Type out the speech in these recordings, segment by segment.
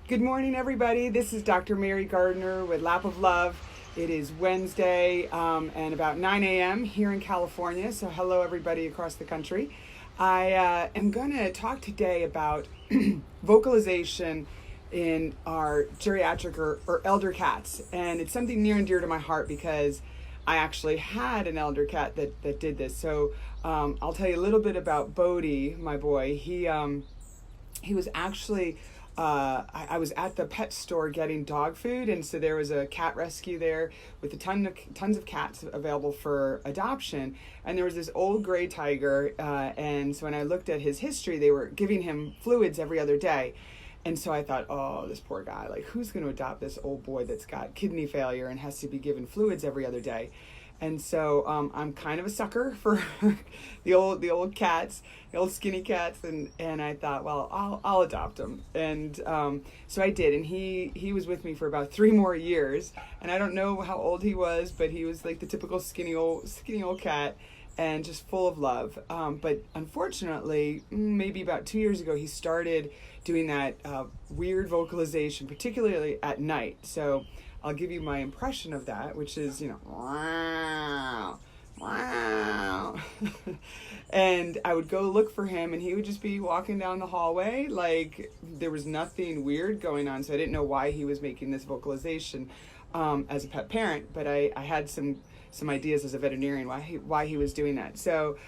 Good morning, everybody. This is Dr. Mary Gardner with Lap of Love. It is Wednesday and about 9 a.m. here in California. So hello, everybody across the country. I am going to talk today about vocalization in our geriatric or elder cats. And it's something near and dear to my heart because I actually had an elder cat that did this. So I'll tell you a little bit about Bodie, my boy. He was actually... I was at the pet store getting dog food, and so there was a cat rescue there with tons of cats available for adoption. And there was this old gray tiger, and so when I looked at his history, they were giving him fluids every other day. And so I thought, oh, this poor guy, like, who's going to adopt this old boy that's got kidney failure and has to be given fluids every other day? And so I'm kind of a sucker for the old cats, the old skinny cats, and I thought, well, I'll adopt him. And so I did, and he was with me for about 3 more years. And I don't know how old he was, but he was like the typical skinny old cat, and just full of love. But unfortunately, maybe about 2 years ago, he started doing that weird vocalization, particularly at night. So I'll give you my impression of that, which is, wow, wow. And I would go look for him, and he would just be walking down the hallway like there was nothing weird going on. So I didn't know why he was making this vocalization as a pet parent, but I had some ideas as a veterinarian why he was doing that. So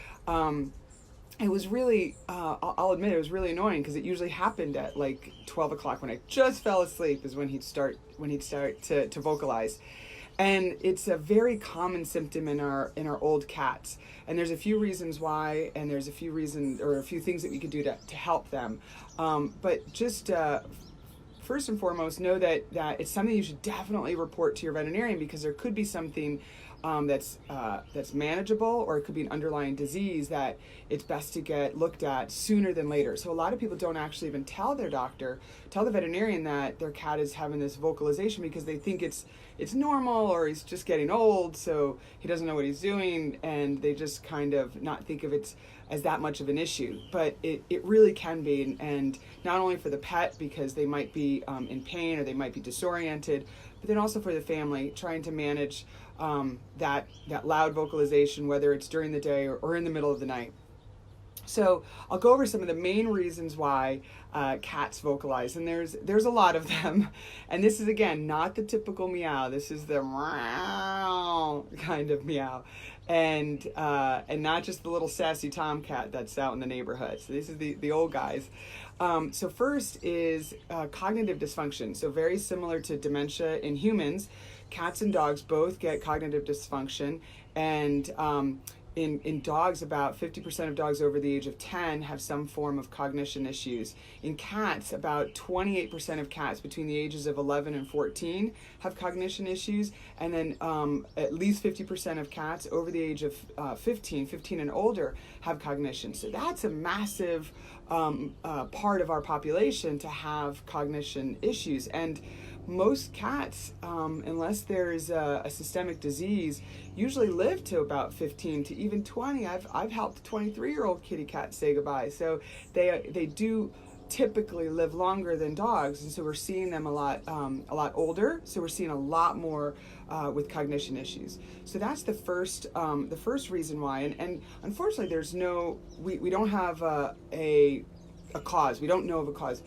it was really, I'll admit, it was really annoying because it usually happened at like 12 o'clock when I just fell asleep is when he'd start to vocalize. And it's a very common symptom in our old cats. And there's a few reasons why, and there's a few things that we could do to help them. But just first and foremost, know that it's something you should definitely report to your veterinarian, because there could be something that's manageable, or it could be an underlying disease that it's best to get looked at sooner than later. So a lot of people don't actually even tell the veterinarian that their cat is having this vocalization because they think it's normal, or he's just getting old, so he doesn't know what he's doing, and they just kind of not think of it as that much of an issue. But it really can be, and not only for the pet because they might be in pain or they might be disoriented, but then also for the family trying to manage that loud vocalization, whether it's during the day or in the middle of the night. So I'll go over some of the main reasons why cats vocalize, and there's a lot of them. And this is, again, not the typical meow. This is the meow kind of meow, and not just the little sassy tomcat that's out in the neighborhood. So this is the old guys. So first is cognitive dysfunction. So very similar to dementia in humans, cats and dogs both get cognitive dysfunction, and in dogs, about 50% of dogs over the age of 10 have some form of cognition issues. In cats, about 28% of cats between the ages of 11 and 14 have cognition issues, and then at least 50% of cats over the age of 15 and older have cognition. So that's a massive part of our population to have cognition issues. And most cats, unless there's a systemic disease, usually live to about 15 to even 20. I've helped 23-year-old kitty cats say goodbye. So they do typically live longer than dogs, and so we're seeing them a lot older. So we're seeing a lot more with cognition issues. So that's the first reason why. And unfortunately, we don't have a cause. We don't know of a cause.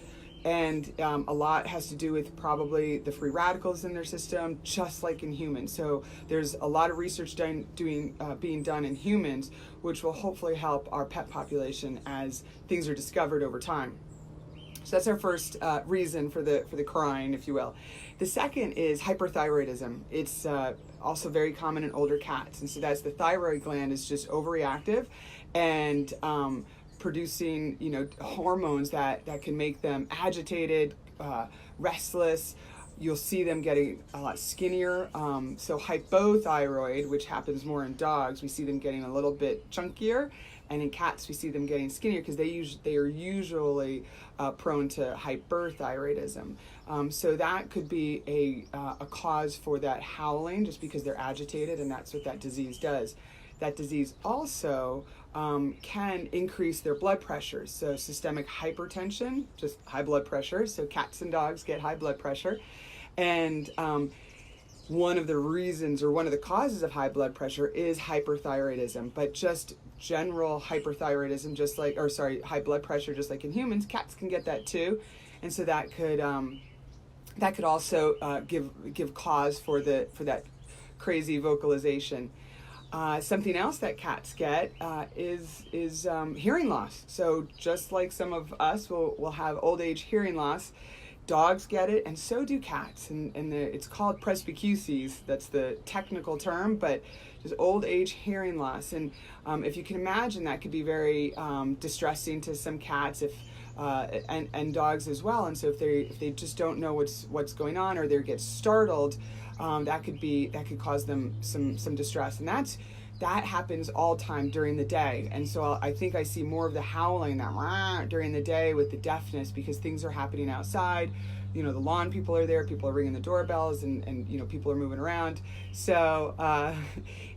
And a lot has to do with probably the free radicals in their system, just like in humans. So there's a lot of research being done in humans, which will hopefully help our pet population as things are discovered over time. So that's our first reason for the crying, if you will. The second is hyperthyroidism. It's also very common in older cats, and so that's the thyroid gland is just overreactive, and producing hormones that can make them agitated, restless. You'll see them getting a lot skinnier. So hypothyroid, which happens more in dogs, we see them getting a little bit chunkier, and in cats we see them getting skinnier because they are usually prone to hyperthyroidism. So that could be a cause for that howling, just because they're agitated, and that's what that disease does. that disease also can increase their blood pressure. So systemic hypertension, just high blood pressure. So cats and dogs get high blood pressure. And one of the reasons or one of the causes of high blood pressure is hyperthyroidism, but just general hyperthyroidism, high blood pressure, just like in humans, cats can get that too. And so that could also give cause for that crazy vocalization. Something else that cats get is hearing loss. So just like some of us will have old age hearing loss, dogs get it, and so do cats. And it's called presbycusis. That's the technical term, but just old age hearing loss. And if you can imagine, that could be very distressing to some cats and dogs as well. And so if they just don't know what's going on, or they get startled, that could cause them some distress. And that happens all time during the day. And so I think I see more of the howling, that during the day with the deafness, because things are happening outside. The lawn people are there, people are ringing the doorbells, and people are moving around. So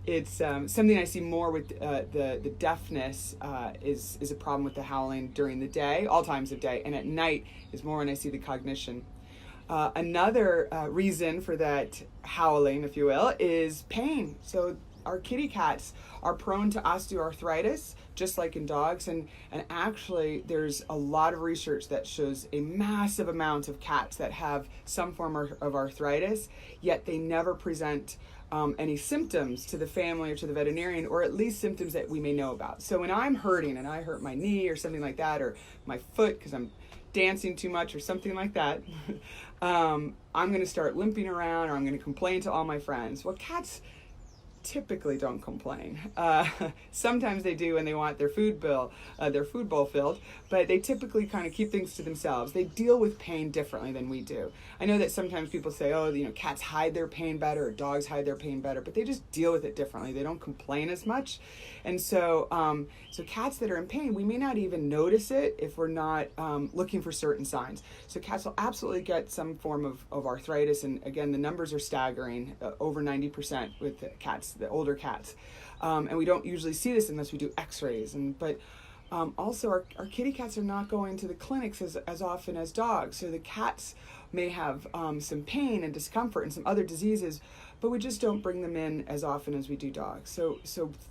it's something I see more with the deafness is a problem with the howling during the day, all times of day, and at night is more when I see the cognition. Another reason for that howling, if you will, is pain. So our kitty cats are prone to osteoarthritis, just like in dogs. And actually, there's a lot of research that shows a massive amount of cats that have some form of arthritis, yet they never present any symptoms to the family or to the veterinarian, or at least symptoms that we may know about. So when I'm hurting and I hurt my knee or something like that, or my foot because I'm dancing too much or something like that, I'm going to start limping around, or I'm going to complain to all my friends. Well, cats typically don't complain. Sometimes they do when they want their food bowl filled, but they typically kind of keep things to themselves. They deal with pain differently than we do. I know that sometimes people say, cats hide their pain better, or dogs hide their pain better, but they just deal with it differently. They don't complain as much. And so cats that are in pain, we may not even notice it if we're not looking for certain signs. So cats will absolutely get some form of arthritis, and again, the numbers are staggering, over 90% with the cats, the older cats. And we don't usually see this unless we do x-rays. But also our kitty cats are not going to the clinics as often as dogs. So the cats may have some pain and discomfort and some other diseases, but we just don't bring them in as often as we do dogs. So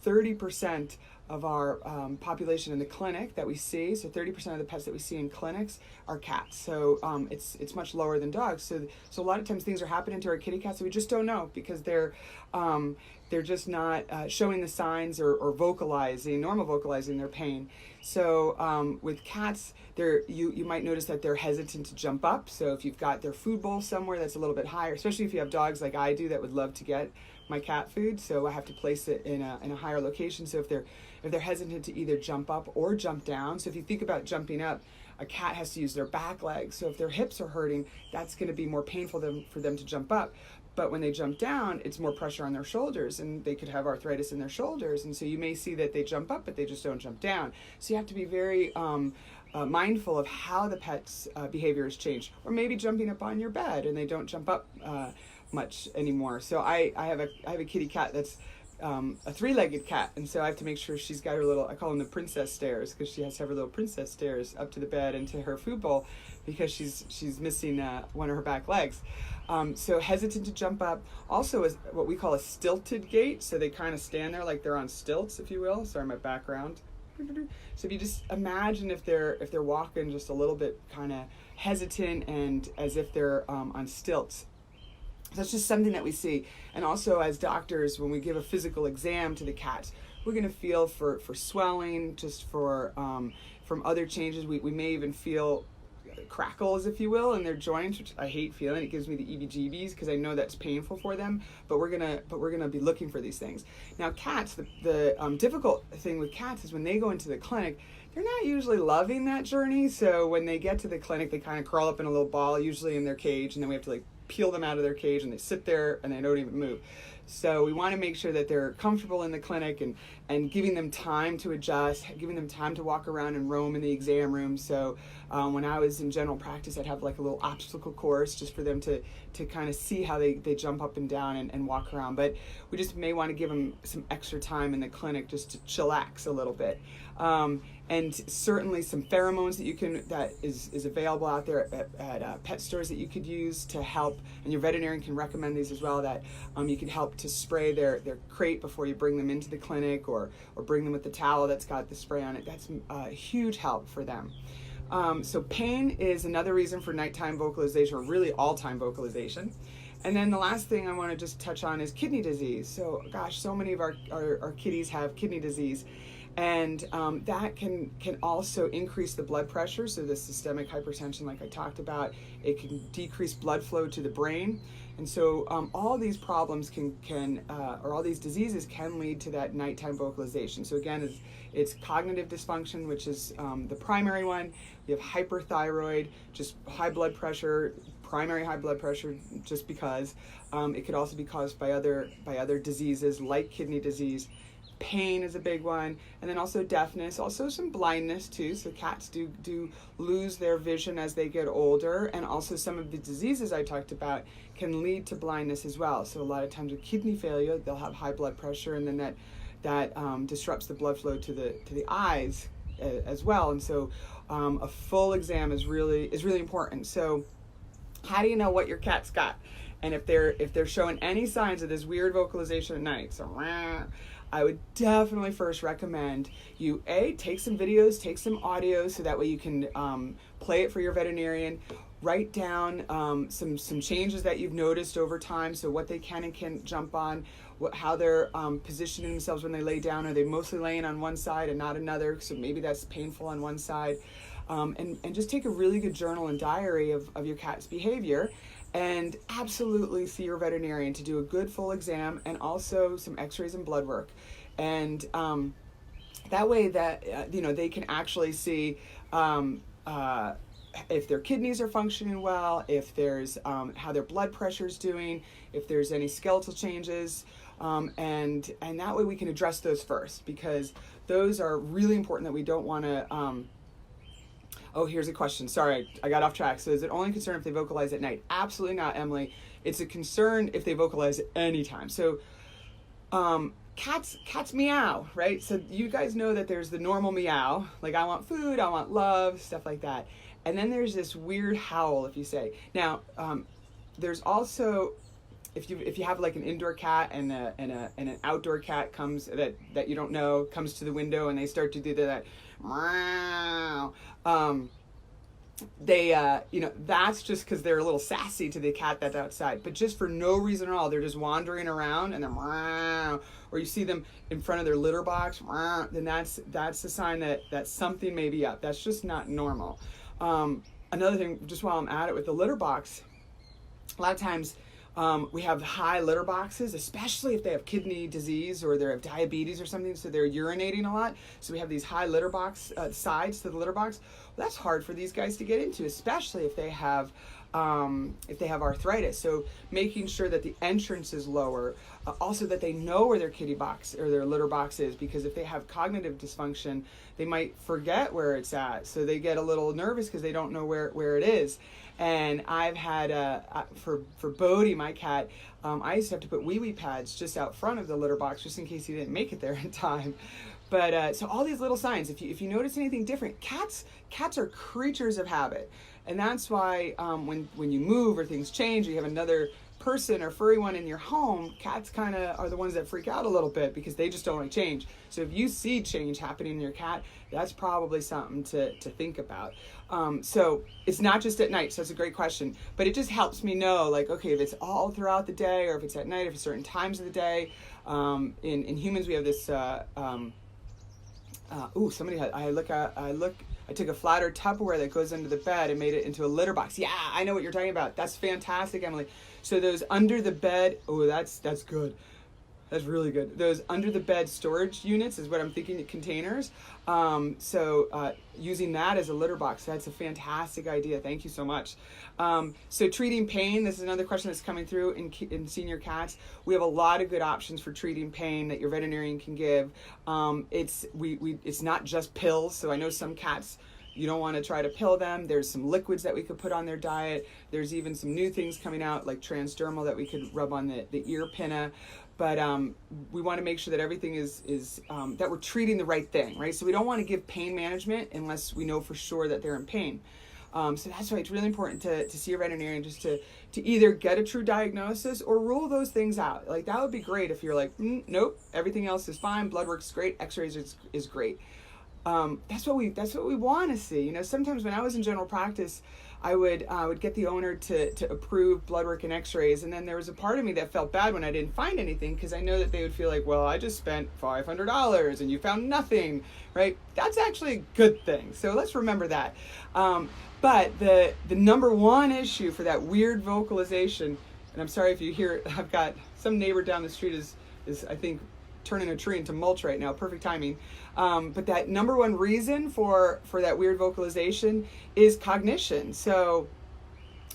30% of our population in the clinic that we see, so 30% of the pets that we see in clinics are cats. So it's much lower than dogs. So a lot of times things are happening to our kitty cats that we just don't know, because they're just not showing the signs or normal vocalizing their pain. So with cats, you might notice that they're hesitant to jump up. So if you've got their food bowl somewhere that's a little bit higher, especially if you have dogs like I do that would love to get my cat food, so I have to place it in a higher location. So if they're hesitant to either jump up or jump down, so if you think about jumping up, a cat has to use their back legs. So if their hips are hurting, that's going to be more painful for them to jump up. But when they jump down, it's more pressure on their shoulders, and they could have arthritis in their shoulders. And so you may see that they jump up, but they just don't jump down. So you have to be very mindful of how the pet's behavior has changed. Or maybe jumping up on your bed and they don't jump up much anymore. So I have a kitty cat that's a three-legged cat, and so I have to make sure she's got her little, I call them the princess stairs, because she has to have her little princess stairs up to the bed and to her food bowl, because she's missing one of her back legs. So hesitant to jump up. Also is what we call a stilted gait, so they kind of stand there like they're on stilts, if you will. Sorry, my background. So if you just imagine if they're walking just a little bit kind of hesitant and as if they're on stilts. That's just something that we see. And also as doctors, when we give a physical exam to the cats, we're going to feel for swelling, just from other changes. We may even feel crackles, if you will, in their joints, which I hate feeling. It gives me the EBGBs because I know that's painful for them. But we're gonna be looking for these things. Now, cats. The difficult thing with cats is when they go into the clinic, they're not usually loving that journey. So when they get to the clinic, they kind of crawl up in a little ball, usually in their cage, and then we have to peel them out of their cage, and they sit there and they don't even move. So we want to make sure that they're comfortable in the clinic and giving them time to adjust, giving them time to walk around and roam in the exam room. So When I was in general practice, I'd have like a little obstacle course just for them to kind of see how they jump up and down and walk around. But we just may want to give them some extra time in the clinic just to chillax a little bit. And certainly some pheromones that is available out there at pet stores that you could use to help, and your veterinarian can recommend these as well, that you can help to spray their crate before you bring them into the clinic, or bring them with the towel that's got the spray on it. That's a huge help for them. So pain is another reason for nighttime vocalization, or really all-time vocalization. And then the last thing I want to just touch on is kidney disease. So gosh, so many of our kitties have kidney disease. And that can also increase the blood pressure, so the systemic hypertension like I talked about. It can decrease blood flow to the brain. And so all these problems or all these diseases can lead to that nighttime vocalization. So again, it's cognitive dysfunction, which is the primary one. We have hyperthyroid, just high blood pressure, primary high blood pressure, just because. It could also be caused by other diseases like kidney disease. Pain is a big one, and then also deafness, also some blindness too. So cats do lose their vision as they get older, and also some of the diseases I talked about can lead to blindness as well. So a lot of times with kidney failure, they'll have high blood pressure, and then that disrupts the blood flow to the eyes as well. And so a full exam is really important. So how do you know what your cat's got? And if they're showing any signs of this weird vocalization at night, so I would definitely first recommend you take some videos, take some audio, so that way you can play it for your veterinarian. Write down some changes that you've noticed over time, so what they can and can't jump on, how they're positioning themselves when they lay down. Are they mostly laying on one side and not another? So maybe that's painful on one side. And just take a really good journal and diary of your cat's behavior. And absolutely see your veterinarian to do a good full exam, and also some x-rays and blood work. And that way that they can actually see if their kidneys are functioning well, if there's how their blood pressure is doing, if there's any skeletal changes, and that way we can address those first, because those are really important that we don't want to Oh, here's a question. Sorry, I got off track. So is it only a concern if they vocalize at night? Absolutely not, Emily. It's a concern if they vocalize at any time. So cats meow, right? So you guys know that there's the normal meow, like I want food, I want love, stuff like that. And then there's this weird howl, if you say. Now, there's also, if you have like an indoor cat and an outdoor cat comes that you don't know, comes to the window and they start to do that meow. That's just because they're a little sassy to the cat that's outside, but just for no reason at all. They're just wandering around and then or you see them in front of their litter box, then that's a sign that something may be up. That's just not normal. Another thing, just while I'm at it with the litter box, a lot of times we have high litter boxes, especially if they have kidney disease or they have diabetes or something, so they're urinating a lot. So we have these high litter box sides to the litter box. Well, that's hard for these guys to get into, especially if they have arthritis. So making sure that the entrance is lower, also that they know where their kitty box or their litter box is, because if they have cognitive dysfunction, they might forget where it's at. So they get a little nervous because they don't know where it is. And I've had, for Bodie, my cat, I used to have to put wee-wee pads just out front of the litter box just in case he didn't make it there in time. But so all these little signs, if you notice anything different, cats are creatures of habit. And that's why when you move or things change, or you have another person or furry one in your home, cats kind of are the ones that freak out a little bit because they just don't like change. So if you see change happening in your cat, that's probably something to think about. So it's not just at night, so that's a great question. But it just helps me know, like, okay, if it's all throughout the day or if it's at night, if it's certain times of the day. In humans, we have this, I took a flatter Tupperware that goes under the bed and made it into a litter box. Yeah, I know what you're talking about. That's fantastic, Emily. So those under the bed, that's good. That's really good. Those under the bed storage units is what I'm thinking, containers. Using that as a litter box, that's a fantastic idea. Thank you so much. So treating pain, this is another question that's coming through in senior cats. We have a lot of good options for treating pain that your veterinarian can give. It's not just pills. So I know some cats You don't want to try to pill them. There's some liquids that we could put on their diet. There's even some new things coming out like transdermal that we could rub on the ear pinna. But we want to make sure that everything is that we're treating the right thing, right? So we don't want to give pain management unless we know for sure that they're in pain. So that's why it's really important to see a veterinarian, just to either get a true diagnosis or rule those things out. Like that would be great if you're like, nope, everything else is fine, blood work's great, x-rays is great. That's what we want to see. You know, sometimes when I was in general practice, I would get the owner to approve blood work and x-rays, and then there was a part of me that felt bad when I didn't find anything, because I know that they would feel like, well, I just spent $500 and you found nothing, right? That's actually a good thing. So let's remember that. But the number one issue for that weird vocalization, and I'm sorry if you hear, I've got some neighbor down the street is I think turning a tree into mulch right now, perfect timing. But that number one reason for that weird vocalization is cognition. So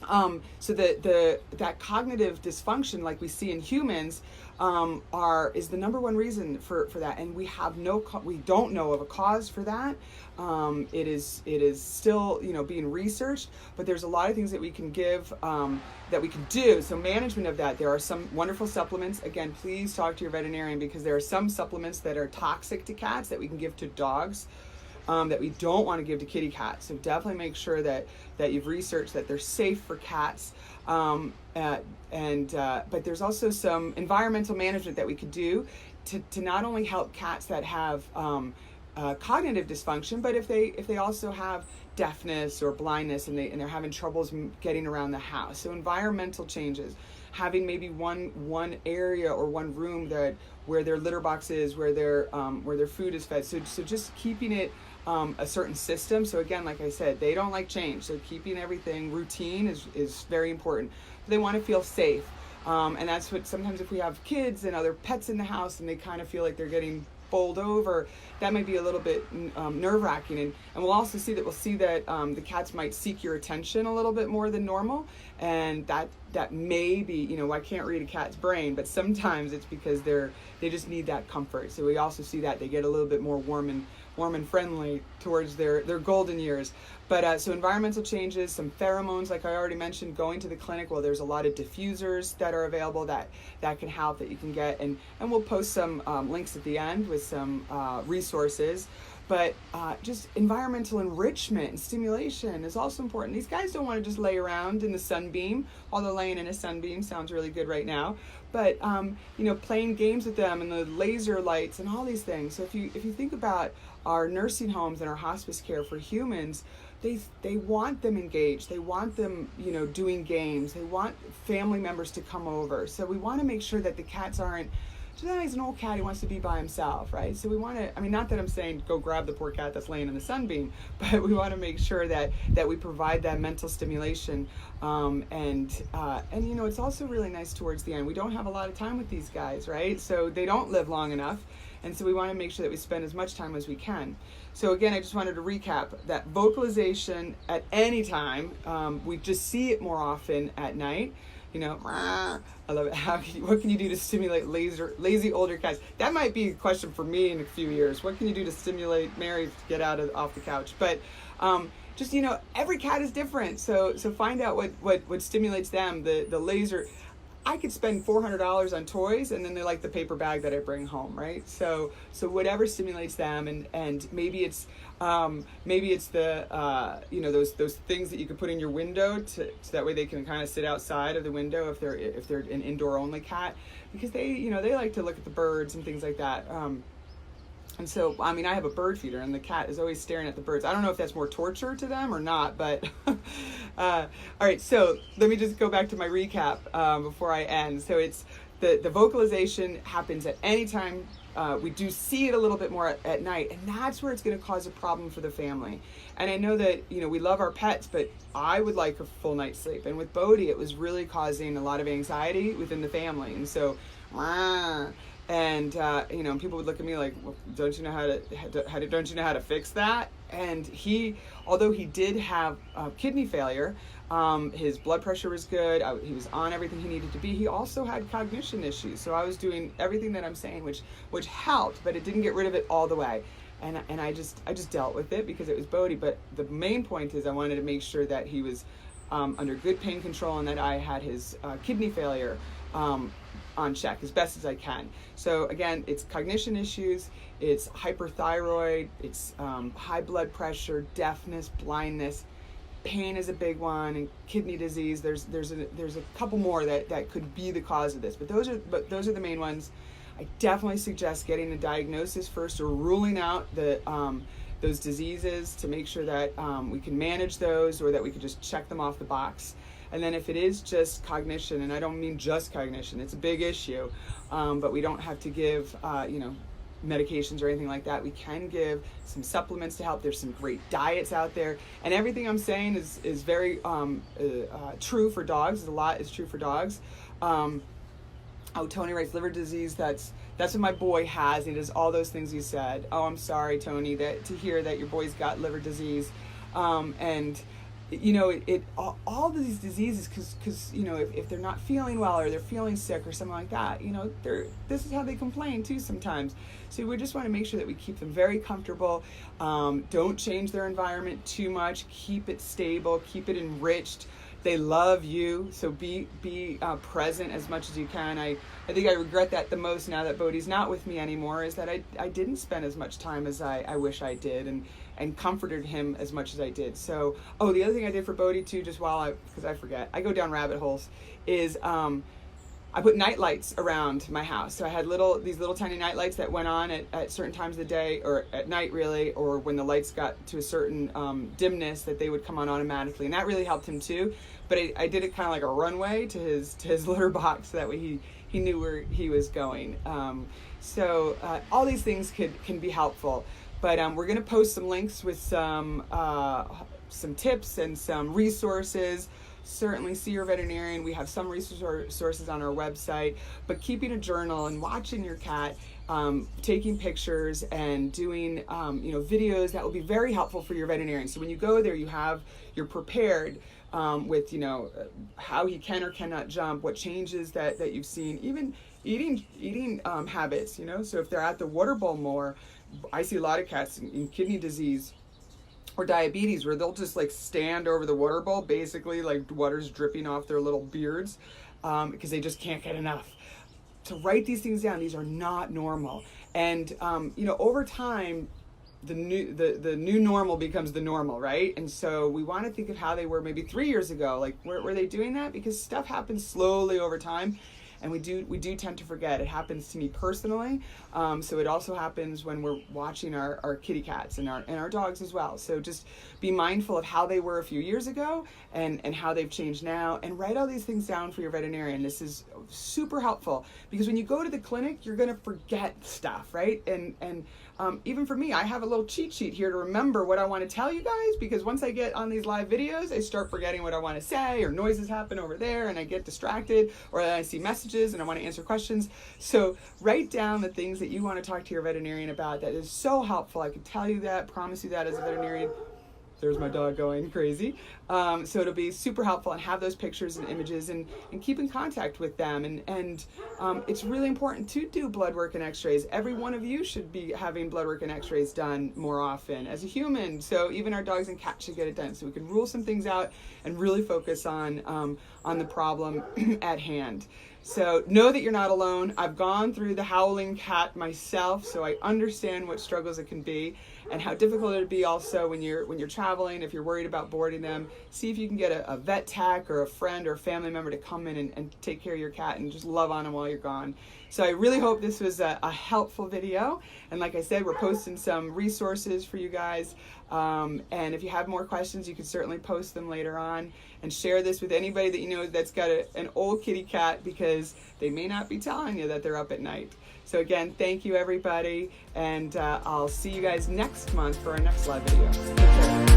that cognitive dysfunction, like we see in humans, is the number one reason for that, and we don't know of a cause for that. It is still being researched, but there's a lot of things that we can give, that we can do. So management of that, there are some wonderful supplements. Again, please talk to your veterinarian, because there are some supplements that are toxic to cats that we can give to dogs, that we don't want to give to kitty cats. So definitely make sure that you've researched that they're safe for cats. But there's also some environmental management that we could do to not only help cats that have cognitive dysfunction, but if they also have deafness or blindness and they're having troubles getting around the house. So environmental changes, having maybe one area or one room where their litter box is, where their food is fed. So just keeping it a certain system. So again, like I said, they don't like change. So keeping everything routine is very important. They want to feel safe. And that's what sometimes if we have kids and other pets in the house and they kind of feel like they're getting bowled over, that might be a little bit nerve-wracking. And we'll also see that the cats might seek your attention a little bit more than normal. And that may be, I can't read a cat's brain, but sometimes it's because they just need that comfort. So we also see that they get a little bit more warm and friendly towards their golden years. But so environmental changes, some pheromones, like I already mentioned, going to the clinic. Well, there's a lot of diffusers that are available that can help, that you can get, and we'll post some links at the end with some resources. But just environmental enrichment and stimulation is also important. These guys don't want to just lay around in the sunbeam, although laying in a sunbeam sounds really good right now. But playing games with them and the laser lights and all these things. So if you think about our nursing homes and our hospice care for humans, they want them engaged. They want them, doing games. They want family members to come over. So we want to make sure that the cats aren't, he's an old cat, he wants to be by himself, right? So we want to, not that I'm saying go grab the poor cat that's laying in the sunbeam, but we want to make sure that we provide that mental stimulation. And it's also really nice towards the end. We don't have a lot of time with these guys, right? So they don't live long enough. And so we want to make sure that we spend as much time as we can. So again, I just wanted to recap that vocalization at any time. We just see it more often at night. I love it. What can you do to stimulate lazy older cats? That might be a question for me in a few years. What can you do to stimulate Mary to get off the couch? But just every cat is different. So find out what stimulates them. The laser. I could spend $400 on toys, and then they like the paper bag that I bring home, right? So whatever stimulates them, and maybe it's the those things that you could put in your window so that way they can kind of sit outside of the window if they're an indoor only cat, because they like to look at the birds and things like that. And so, I have a bird feeder, and the cat is always staring at the birds. I don't know if that's more torture to them or not, but all right, so let me just go back to my recap before I end. So it's the vocalization happens at any time. We do see it a little bit more at night, and that's where it's going to cause a problem for the family. And I know that, we love our pets, but I would like a full night's sleep. And with Bodhi, it was really causing a lot of anxiety within the family. And so, and people would look at me like, well, don't you know how to fix that? And although he did have kidney failure, his blood pressure was good. He was on everything he needed to be. He also had cognition issues. So I was doing everything that I'm saying, which helped, but it didn't get rid of it all the way. and I just dealt with it because it was Bodhi. But the main point is I wanted to make sure that he was under good pain control and that I had his kidney failure on check as best as I can. So again, it's cognition issues, it's hyperthyroid, it's high blood pressure, deafness, blindness. Pain is a big one, and kidney disease. There's a couple more that could be the cause of this, but those are the main ones. I definitely suggest getting a diagnosis first, or ruling out those diseases to make sure that we can manage those, or that we can just check them off the box. And then if it is just cognition, and I don't mean just cognition, it's a big issue, but we don't have to give medications or anything like that. We can give some supplements to help. There's some great diets out there, and everything I'm saying is very true for dogs. A lot is true for dogs. Tony writes liver disease. That's what my boy has. He does all those things you said. Oh, I'm sorry, Tony, to hear that your boy's got liver disease, and all these diseases, because if they're not feeling well or they're feeling sick or something like that, this is how they complain too sometimes. So we just want to make sure that we keep them very comfortable. Don't change their environment too much. Keep it stable. Keep it enriched. They love you, so be present as much as you can. I think I regret that the most now that Bodhi's not with me anymore, is that I didn't spend as much time as I wish I did, and comforted him as much as I did. So, the other thing I did for Bodhi too, just because I forget, I go down rabbit holes, is I put night lights around my house. So I had these little tiny night lights that went on at certain times of the day, or at night really, or when the lights got to a certain dimness, that they would come on automatically. And that really helped him too. But I did it kind of like a runway to his litter box, so that way he knew where he was going. So all these things can be helpful. But we're going to post some links with some tips and some resources. Certainly see your veterinarian. We have some resources on our website, but keeping a journal and watching your cat, taking pictures and doing videos, that will be very helpful for your veterinarian. So when you go there, you're prepared with how he can or cannot jump, what changes that you've seen, even eating habits. So if they're at the water bowl more, I see a lot of cats in kidney disease or diabetes where they'll just like stand over the water bowl, basically like water's dripping off their little beards, because they just can't get enough. To write these things down, these are not normal. And over time, the new normal becomes the normal, right? And so we want to think of how they were maybe 3 years ago. Like, were they doing that? Because stuff happens slowly over time. And we do tend to forget. It happens to me personally. So it also happens when we're watching our kitty cats and our dogs as well. So just be mindful of how they were a few years ago and how they've changed now, and write all these things down for your veterinarian. This is super helpful, because when you go to the clinic, you're going to forget stuff, right? And even for me, I have a little cheat sheet here to remember what I want to tell you guys, because once I get on these live videos, I start forgetting what I want to say, or noises happen over there and I get distracted, or I see messages and I want to answer questions. So write down the things that you want to talk to your veterinarian about. That is so helpful. I can tell you that, promise you that as a veterinarian. There's my dog going crazy. So it'll be super helpful, and have those pictures and images, and keep in contact with them. And it's really important to do blood work and x-rays. Every one of you should be having blood work and x-rays done more often as a human. So even our dogs and cats should get it done, so we can rule some things out and really focus on the problem at hand. So know that you're not alone. I've gone through the howling cat myself, so I understand what struggles it can be, and how difficult it would be also when you're traveling. If you're worried about boarding them, see if you can get a vet tech or a friend or a family member to come in and take care of your cat and just love on them while you're gone. So I really hope this was a helpful video. And like I said, we're posting some resources for you guys. And if you have more questions, you can certainly post them later on, and share this with anybody that you know that's got an old kitty cat, because they may not be telling you that they're up at night. So again, thank you everybody, and I'll see you guys next month for our next live video. Take care.